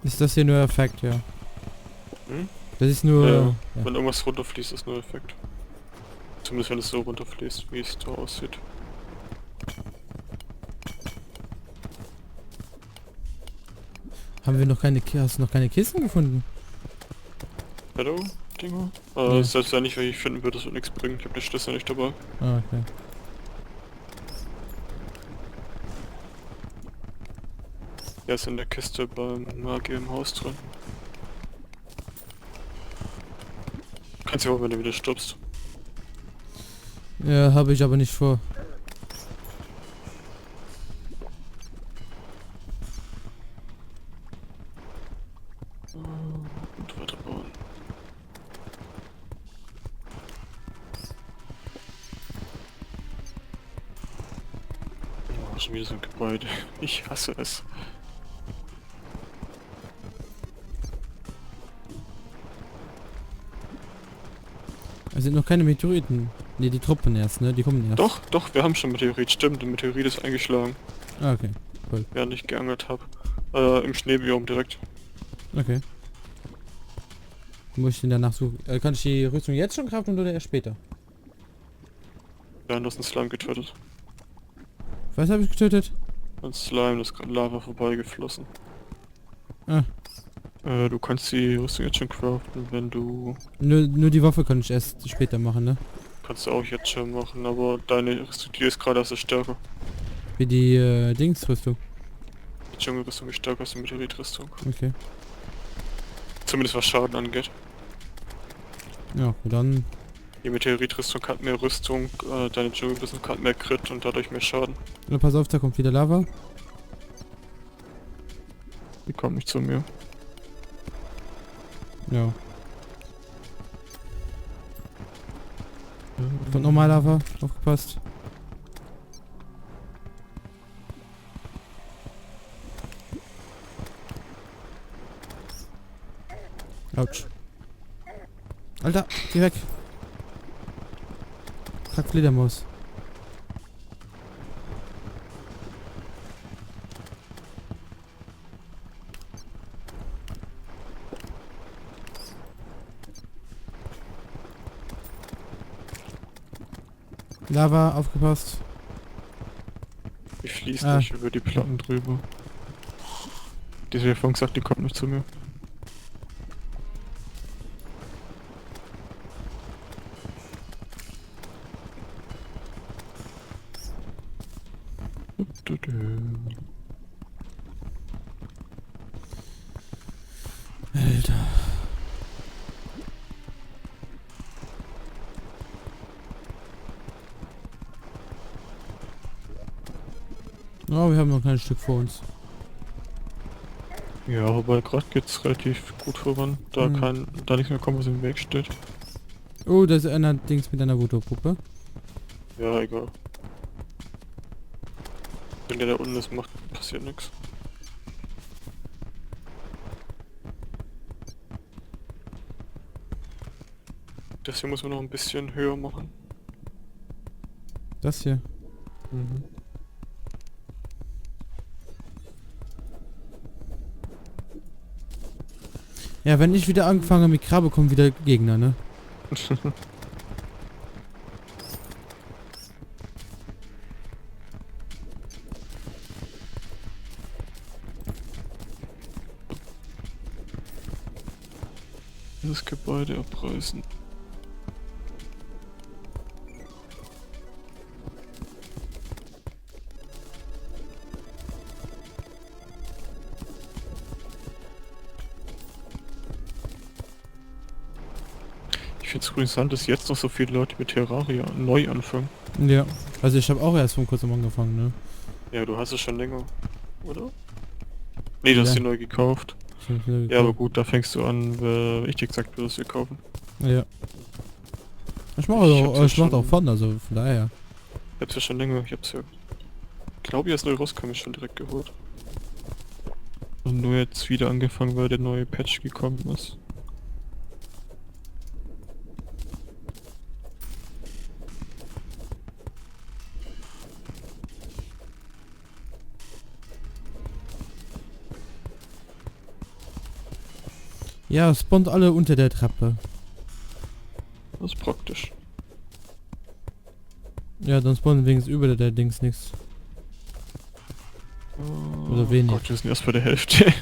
Ist das hier nur Effekt, ja. Hm? Das ist nur... Ja, Ja. wenn irgendwas runterfließt, ist nur Effekt. Zumindest wenn es so runterfließt, wie es so aussieht. Haben wir noch keine... Hast du noch keine Kisten gefunden? Hello, Dingo? Ja. Selbst wenn ich welche finden würde, das wird nichts bringen. Ich habe den Schlüssel nicht dabei. Ah, okay. Er ist in der Kiste beim Magier im Haus drin. Kannst du auch, wenn du wieder stirbst. Ja, habe ich aber nicht vor. Und weiterbauen. Oh, schon wieder so ein Gebäude. Ich hasse es. Es sind noch keine Meteoriten. Ne, die Truppen erst, ne? Die kommen erst. Doch, wir haben schon Meteorit. Stimmt, der Meteorit ist eingeschlagen, Ah, okay. Cool. während ich geangelt habe. Im Schneebiom direkt. Okay. Muss ich den danach suchen? Kann ich die Rüstung jetzt schon craften oder erst später? Während das ein Slime getötet. Was habe ich getötet? Ein Slime, das ist gerade Lava vorbeigeflossen. Ah. Du kannst die Rüstung jetzt schon craften, wenn du... Nur die Waffe kann ich erst später machen, ne? Kannst du auch jetzt schon machen, aber deine Rüstung, die ist gerade erst stärker. Wie die Dingsrüstung. Die Dschungelrüstung ist stärker als die Meteoritrüstung. Okay. Zumindest was Schaden angeht. Ja, gut, dann... Die Meteoritrüstung hat mehr Rüstung, deine Dschungelrüstung hat mehr Crit und dadurch mehr Schaden. Na, pass auf, da kommt wieder Lava. Die kommt nicht zu mir. Ja. Kommt nochmal Lava. Aufgepasst. Autsch. Alter, geh weg. Kack Fledermaus. Lava, aufgepasst. Ich fließ Ah. nicht über die Platten drüber. Diese Funk sagt, die kommt nicht zu mir. Alter. Oh, wir haben noch ein kleines Stück vor uns. Ja, wobei gerade geht's relativ gut voran, da da nichts mehr kommt, was im Weg steht. Oh, da ist einer Dings mit einer Voodoo-Puppe. Ja, egal. Wenn der da unten ist, passiert nichts. Das hier muss man noch ein bisschen höher machen. Das hier. Mhm. Ja, wenn ich wieder anfange mit Krabbe, kommen wieder Gegner, ne? Das Gebäude abreißen. Ich finde es interessant, dass jetzt noch so viele Leute mit Terraria neu anfangen. Ja. Also ich habe auch erst vor kurzem angefangen, ne? Ja, du hast es schon länger, oder? Nee, du hast Ja. sie neu gekauft. Ja, aber gut, da fängst du an, wenn ich dir gesagt würde, dass wir kaufen. Ja. Ich Ich hab's ja mach auch schon- von, also von daher. Ich hab's ja schon länger, ich hab's ja... Ich glaube, als neu rauskam, ist schon direkt geholt. Und nur jetzt wieder angefangen, weil der neue Patch gekommen ist. Ja, spawnt alle unter der Treppe. Das ist praktisch. Ja, dann spawnen wenigstens über der Dings nichts. Oder wenig. Gott, wir sind erst bei der Hälfte.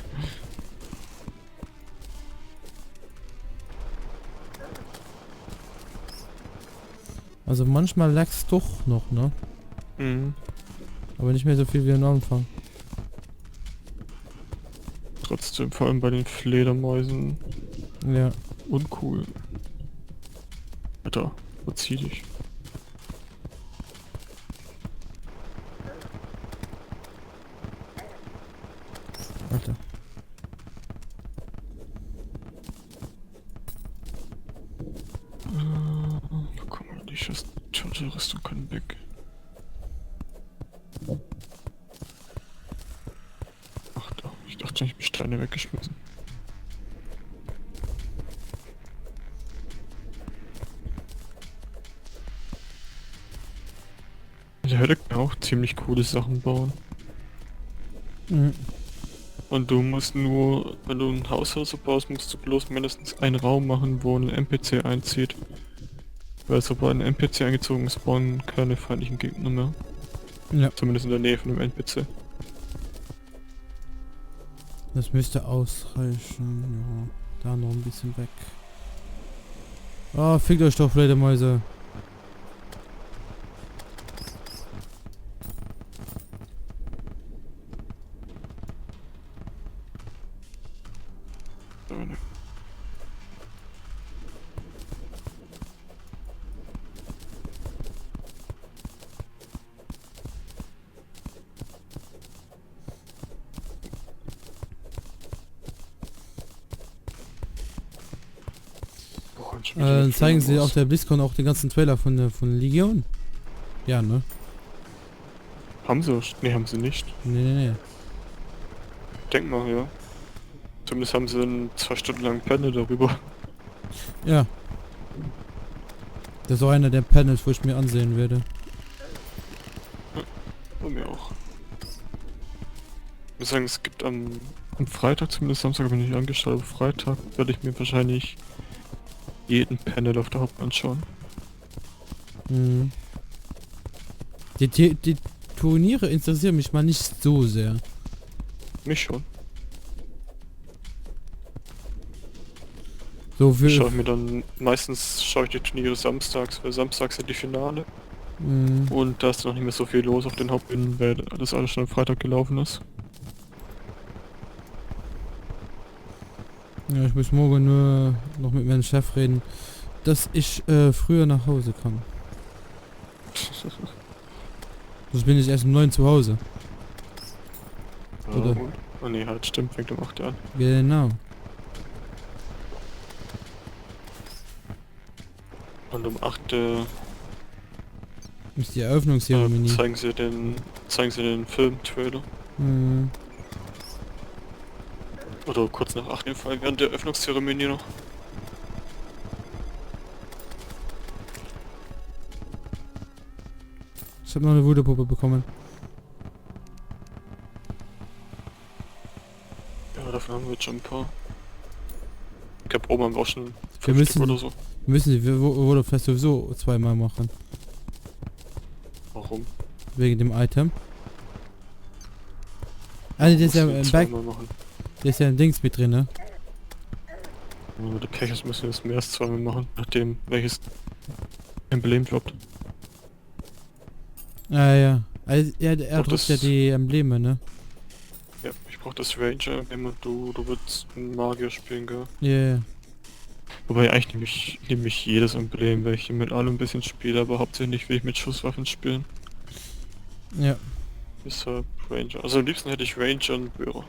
Also manchmal lag's doch noch, ne? Mhm. Aber nicht mehr so viel wie am Anfang. Trotzdem, vor allem bei den Fledermäusen, Ja. uncool. Alter, verzieh dich. Alter. Guck mal, die Charger-Rüstung kann weg. Ach da, ich dachte, ich habe Steine weggeschmissen. Der Hölle kann auch ziemlich coole Sachen bauen. Mhm. Und du musst nur, wenn du ein Haus oder so baust, musst du bloß mindestens einen Raum machen, wo ein NPC einzieht. Weil sobald ein NPC eingezogen ist, spawnen keine feindlichen Gegner mehr. Ja. Zumindest in der Nähe von dem NPC. Das müsste ausreichen. Ja. Da noch ein bisschen weg. Ah, fickt euch doch, Fledermäuse. Zeigen sie auf der BlizzCon auch den ganzen Trailer von Legion? Ja, ne? Haben sie? Ne, haben sie nicht. Nee. Denk mal, ja. Zumindest haben sie einen 2 Stunden langen Panel darüber. Ja. Das ist auch einer der Panels, wo ich mir ansehen werde. Bei mir auch. Ich muss sagen, es gibt am Freitag, zumindest Samstag habe ich nicht angeschaut, aber Freitag werde ich mir wahrscheinlich jeden Panel auf der Haupt anschauen. Mhm. Die Turniere interessieren mich mal nicht so sehr. Mich schon. So für. Meistens schaue ich die Turniere samstags, weil samstags sind die Finale. Mhm. Und da ist noch nicht mehr so viel los auf den Hauptbühnen, weil das alles schon am Freitag gelaufen ist. Ja, ich muss morgen nur noch mit meinem Chef reden, dass ich früher nach Hause kann. Sonst bin ich erst um 9 zu Hause. Oder? Und? Oh ne, halt stimmt, fängt um 8 Uhr an. Genau. Und um 8 Ist die Eröffnungszeremonie. zeigen sie den Film-Trailer. Mhm. Oder kurz nach 8 im Fall, während der Eröffnungszeremonie noch. Ich habe noch eine Voodoo-Puppe bekommen. Ja, davon haben wir jetzt schon ein paar. Ich glaube, oben haben wir auch schon Wir 5 Stück müssen, oder so. müssen die Voodoo-Fest sowieso zweimal machen. Warum? Wegen dem Item. Ah, nee, der ist ja im Back. Machen. Der ist ja im Dings mit drin, ne? Wenn wir der Pech ist, müssen wir das mehr als zweimal machen, nachdem welches Emblem droppt. Ah ja. Also, ja, er Und druckt ja die Embleme, ne? Ja, ich brauch das Ranger, immer du willst einen Magier spielen, gell? Ja, yeah. Wobei eigentlich nehme ich jedes Emblem, weil ich mit allem ein bisschen spiele, aber hauptsächlich will ich mit Schusswaffen spielen. Ja. Deshalb Ranger. Also am liebsten hätte ich Ranger und Bearer.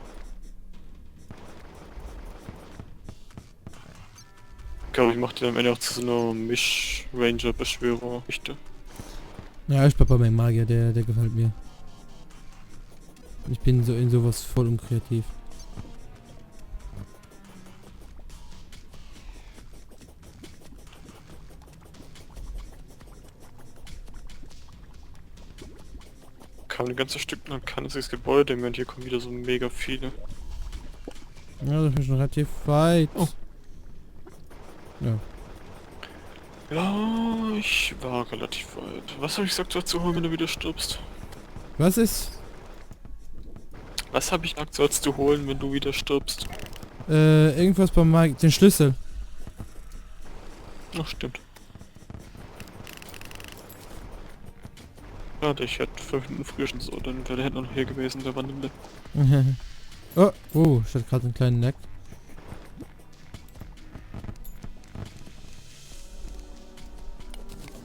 Ich glaube, ich mache die dann am Ende auch zu so einer Misch-Ranger-Beschwörer-Geschichte. Ja, ich bleib bei meinem Magier, der gefällt mir. Ich bin so in sowas voll unkreativ. Kam ein ganzes Stück lang kantiges Gebäude, und hier kommen wieder so mega viele. Ja, das ist schon relativ weit. Oh, Ja. Ja, ich war relativ weit. Was habe ich gesagt, sollst du holen, wenn du wieder stirbst? Was ist? Was habe ich gesagt, sollst du holen, wenn du wieder stirbst? Irgendwas beim Mike. Den Schlüssel. Ach, stimmt. Schade, ich hätte 5 Minuten früher schon so, dann wäre der Händler noch hier gewesen, der Wandelnde. Oh, ich hatte gerade einen kleinen Neck.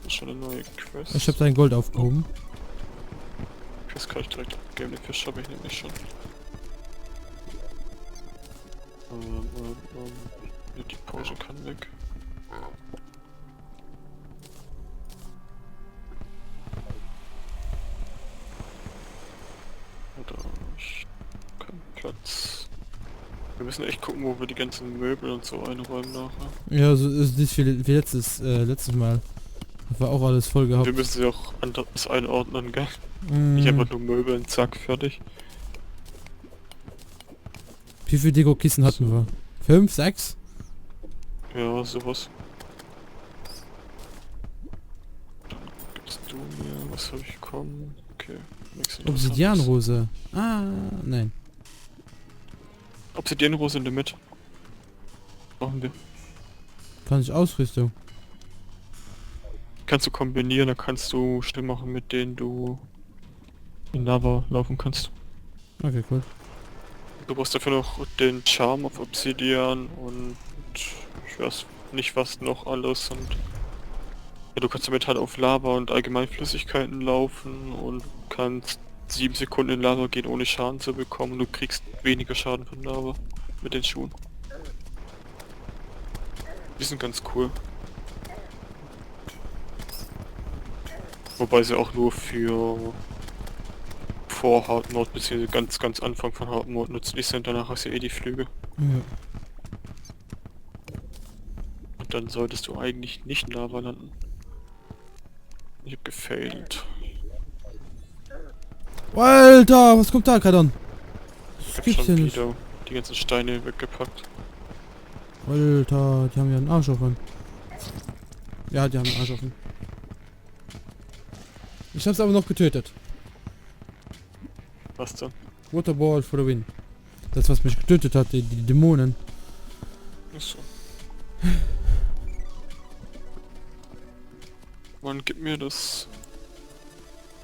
Das ist schon eine neue Quest. Ich habe dein Gold aufgehoben. Quest kann ich direkt abgeben, den Fisch habe ich nämlich schon. Ja, die Pause kann weg. Oder ich keinen Platz. Wir müssen echt gucken, wo wir die ganzen Möbel und so einräumen nachher. Ja, so ist nicht wie letztes Mal. Das war auch alles voll gehabt. Wir müssen sie auch anders einordnen, gell? Mm. Nicht einfach nur Möbeln, zack, fertig. Wie viele Deko-Kissen hatten wir? 5, 6? Ja, sowas. Dann gibst du mir, was habe ich bekommen? Okay, nichts Interessantes. Obsidianrose. Ah, nein. Obsidianrose in der Mitte. Brauchen wir. Kann ich Ausrüstung. Kannst du kombinieren, dann kannst du Stimmen machen, mit denen du in Lava laufen kannst. Okay, cool. Du brauchst dafür noch den Charm auf Obsidian und ich weiß nicht was noch alles und ja, du kannst damit halt auf Lava und allgemein Flüssigkeiten laufen und kannst 7 Sekunden in Lava gehen, ohne Schaden zu bekommen und du kriegst weniger Schaden von Lava mit den Schuhen. Die sind ganz cool. Wobei sie auch nur für vor Hard Mode bzw. ganz Anfang von Hard Mode nützlich sind, danach hast du eh die Flüge. Ja. Und dann solltest du eigentlich nicht in Lava landen. Ich hab gefailt. Alter, was kommt da gerade an? Ich Das hab gibt's ja schon nicht. wieder die ganzen Steine weggepackt. Alter, die haben ja einen Arsch offen. Ja, die haben einen Arsch offen. Ich hab's aber noch getötet. Was denn? Waterball for the win. Das, was mich getötet hat, die Dämonen. Achso. Man, gib mir das...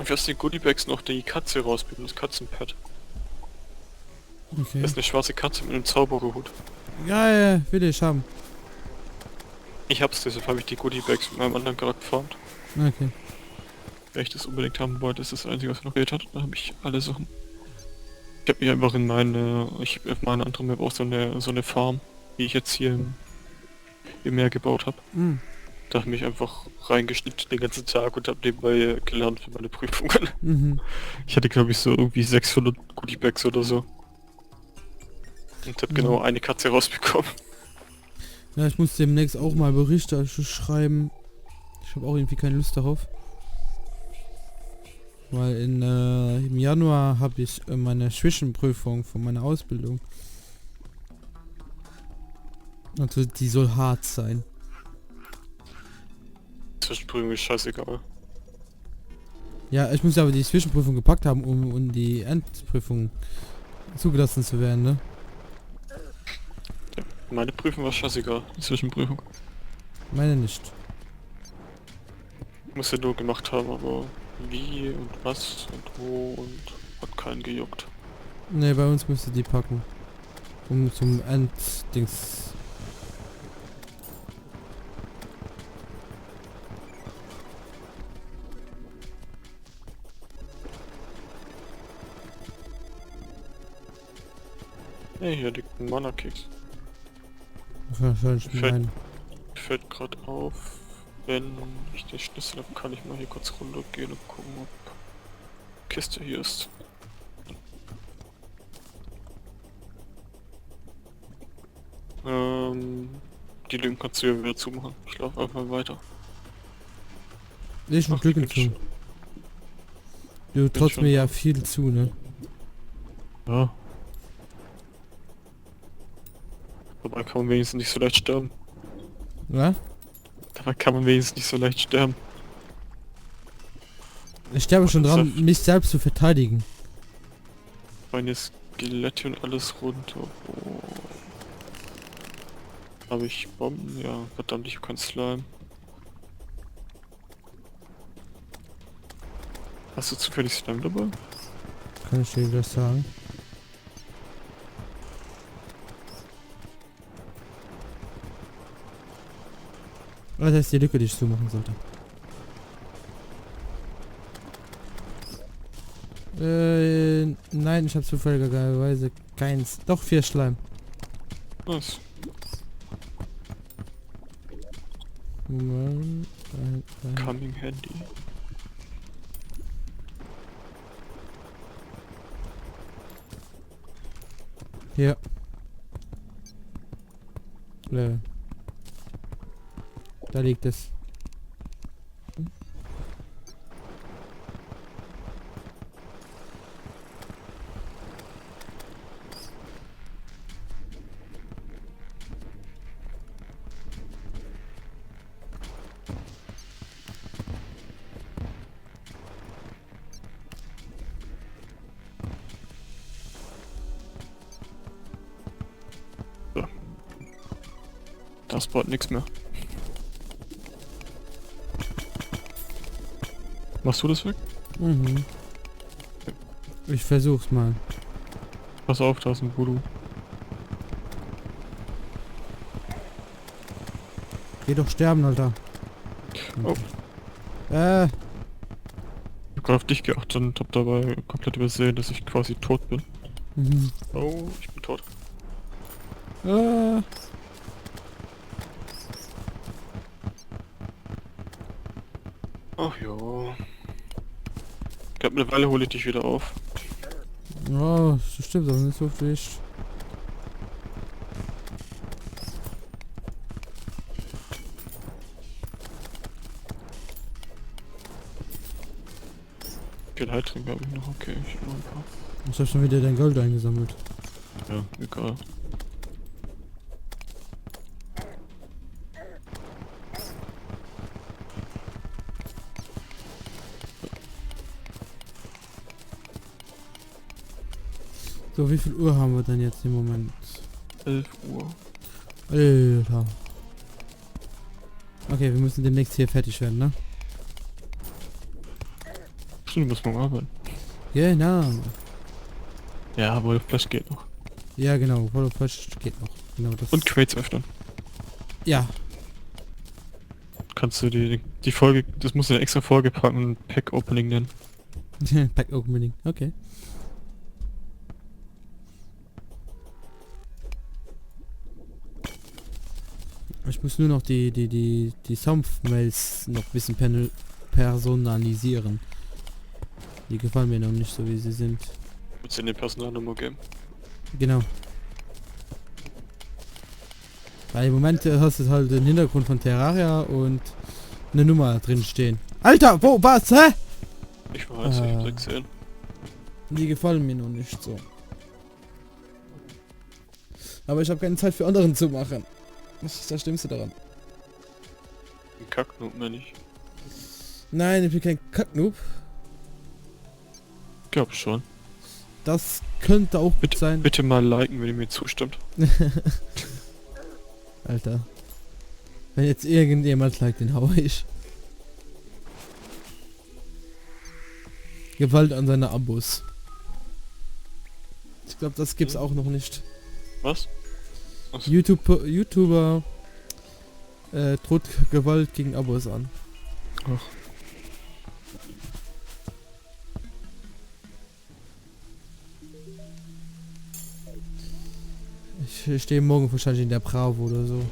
Ich aus den Goodiebags noch die Katze rausbieten, das Katzenpad. Okay. Das ist eine schwarze Katze mit einem Zauberhut. Geil, will ich haben. Ich hab's, deshalb habe ich die Goodiebags mit meinem anderen Charakter gefarmt. Okay. Wenn ich das unbedingt haben wollte, ist das Einzige, was mir noch gefehlt hat. Da habe ich alle Sachen. Ich habe mich einfach in meine... Ich habe auf meine andere Map auch so eine Farm, wie ich jetzt hier im Meer gebaut habe. Mm. Da habe ich mich einfach reingeschnitten den ganzen Tag und habe nebenbei gelernt für meine Prüfungen. Mhm. Ich hatte glaube ich so irgendwie 600 Goodiebags oder so. Und habe genau eine Katze rausbekommen. Ja, ich muss demnächst auch mal Berichte schreiben. Ich habe auch irgendwie keine Lust darauf. Weil im Januar habe ich meine Zwischenprüfung von meiner Ausbildung. Also die soll hart sein. Zwischenprüfung ist scheißegal. Ja, ich muss aber die Zwischenprüfung gepackt haben, um in die Endprüfung zugelassen zu werden, ne? Ja, meine Prüfung war scheißegal, die Zwischenprüfung. Meine nicht. Muss ja nur gemacht haben, aber wie und was und wo und hat keinen gejuckt. Ne, bei uns müsste die packen. Um zum Enddings. Hey, hier liegt ein Mana-Keks. Wahrscheinlich Fällt- mein. Fällt gerade auf, wenn ich den Schlüssel habe, kann ich mal hier kurz runtergehen und gucken, ob Kiste hier ist. Die Lügen kannst du ja wieder zumachen. Ich laufe einfach weiter. Ich Ach, Glück Mensch. zu. Du trotzt schon mir ja da. viel zu, ne? Ja. Dabei kann man wenigstens nicht so leicht sterben. Ja? Dabei kann man wenigstens nicht so leicht sterben. Ich sterbe schon das dran, mich selbst zu verteidigen. Meine Skelette und alles runter. Oh. Habe ich Bomben? Ja, verdammt, ich kann Slime. Hast du zufällig Slime dabei? Kann ich dir das sagen? Oh, das ist die Lücke, die ich zumachen sollte. Nein, ich habe zufälligerweise keins. Doch, 4 Schleim. Was? Moment. Coming Handy. Hier. Da liegt es. Da spawnt nichts mehr. Machst du das weg? Mhm. Ich versuch's mal. Pass auf, da ist ein Voodoo. Geh doch sterben, Alter. Oh. Ich hab gerade auf dich geachtet und hab dabei komplett übersehen, dass ich quasi tot bin. Mhm. Oh, ich bin tot. Ach jo. Ich glaube, mittlerweile hole ich dich wieder auf. Oh, das stimmt, aber nicht so viel. Wie viel Heiltränke habe ich noch? Okay, ich habe noch ein paar. Ich hab schon wieder dein Gold eingesammelt. Ja, egal. So, wie viel Uhr haben wir denn jetzt im Moment? 11 Uhr. Alter. Okay, wir müssen demnächst hier fertig werden, ne? Stimmt, muss man arbeiten. Genau. Ja, aber Flash geht noch. Ja, genau. Voll of Flash geht noch. Genau das. Und Crates öffnen. Ja. Kannst du die Folge, das musst du eine extra Folge packen und Pack Opening nennen. Pack Opening. Okay. Ich muss nur noch die Thumbnails noch ein bisschen personalisieren. Die gefallen mir noch nicht so, wie sie sind. Willst du den Personalnummer geben? Genau. Weil im Moment hast du halt den Hintergrund von Terraria und eine Nummer drin stehen. Alter, wo, was, hä? Ich weiß, ich hab's gesehen. Die gefallen mir noch nicht so. Aber ich habe keine Zeit für anderen zu machen. Was ist das Schlimmste daran? Ein Kacknoob, meine ich. Nein, ich bin kein Kacknoob. Glaub schon. Das könnte auch Bitte, sein. bitte mal liken, wenn ihr mir zustimmt. Alter. Wenn jetzt irgendjemand liked, den hau ich. Gewalt an seine Abos. Ich glaube, das gibt's auch noch nicht. Was? YouTuber droht Gewalt gegen Abos an. Ach. Ich stehe morgen wahrscheinlich in der Bravo oder so.